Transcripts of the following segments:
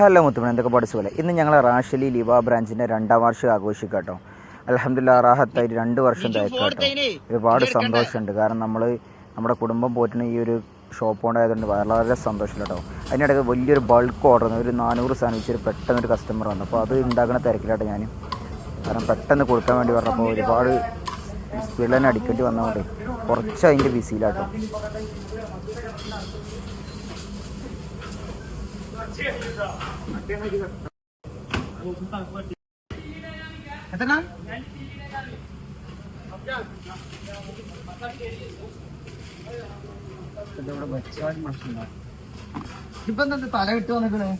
Hello മുത്തുമണി, എന്തൊക്കെ പഠിച്ചു പോലെ ഇന്ന് ഞങ്ങൾ റാഷലി ലിവ ബ്രാഞ്ചിൻ്റെ 2ാം വാർഷികം ആഘോഷിക്കാം കേട്ടോ. അൽഹംദുലില്ലാഹ് റാഹത്തായിട്ട് 2 വർഷം തയ്ക്കാട്ടോ. ഒരുപാട് സന്തോഷമുണ്ട്. കാരണം നമ്മുടെ കുടുംബം പോറ്റുന്ന ഈ ഒരു ഷോപ്പ് കൊണ്ടായതുകൊണ്ട് വളരെ സന്തോഷം കേട്ടോ. അതിനിടയ്ക്ക് വലിയൊരു ബൾക്ക് ഓർഡർ ഒരു 400 സാധനം പെട്ടെന്നൊരു കസ്റ്റമർ വന്നു. അപ്പോൾ അത് ഉണ്ടാക്കുന്ന തിരക്കിലാട്ടോ ഞാൻ. കാരണം പെട്ടെന്ന് കൊടുക്കാൻ വേണ്ടി പറഞ്ഞപ്പോൾ ഒരുപാട് സ്പീഡിൽ തന്നെ അടിക്കേണ്ടി വന്നതുകൊണ്ട് കുറച്ച് അതിൻ്റെ ബിസിയിലാട്ടോ. ഇപ്പൊ എന്താ തല കിട്ടു വന്നിക്കണേ?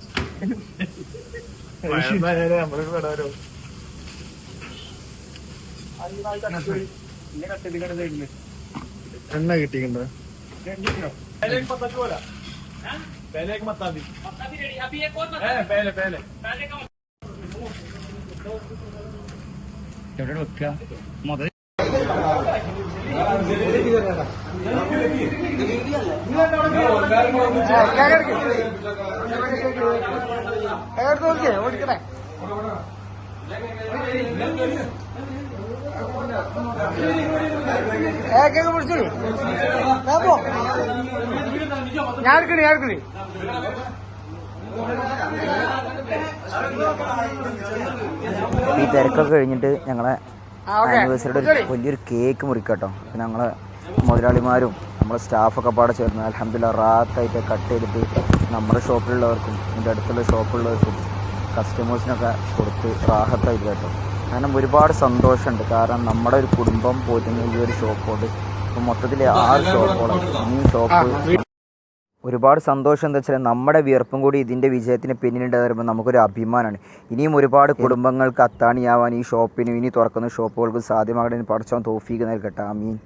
എണ്ണ കിട്ടിക്കണ്ടോ? എവിടെ വെക്കുക മുതൽ ഓടിക്കണേ. ഏക്കൊക്കെ പിടിച്ചോളൂ. ഞാൻ എടുക്കണേ. ഈ തിരക്കൊക്കെ കഴിഞ്ഞിട്ട് ഞങ്ങളെ ആനിവേഴ്സറിയുടെ വലിയൊരു കേക്ക് മുറിക്കാട്ടോ. പിന്നെ ഞങ്ങളെ മുതലാളിമാരും നമ്മളെ സ്റ്റാഫൊക്കെ പാടെ ചേർന്ന് അൽഹംദുലില്ലാഹ് റാഹത്തായിട്ട് കട്ട് ചെയ്തിട്ട് നമ്മുടെ ഷോപ്പിലുള്ളവർക്കും എൻ്റെ അടുത്തുള്ള ഷോപ്പിലുള്ളവർക്കും കസ്റ്റമേഴ്സിനൊക്കെ കൊടുത്ത് റാഹത്തായിട്ട് കേട്ടോ. കാരണം ഒരുപാട് സന്തോഷമുണ്ട്. കാരണം നമ്മുടെ ഒരു കുടുംബം പോറ്റുന്ന ഈ ഒരു ഷോപ്പുകൊണ്ട് ഇപ്പം മൊത്തത്തിൽ 6 ഷോപ്പുകളും ഈ ഷോപ്പ് ഒരുപാട് സന്തോഷം. എന്താ വെച്ചാൽ നമ്മുടെ വിയർപ്പും കൂടി ഇതിൻ്റെ വിജയത്തിന് പിന്നിലുണ്ട് പറയുമ്പോൾ നമുക്കൊരു അഭിമാനമാണ്. ഇനിയും ഒരുപാട് കുടുംബങ്ങൾക്ക് അത്താണിയാവാൻ ഈ ഷോപ്പിനും ഇനി തുറക്കുന്ന ഷോപ്പുകൾക്ക് സാധ്യമാകണമെന്ന് പഠിച്ചവൻ തൗഫീഖ് നൽകട്ടെ. ആമീൻ.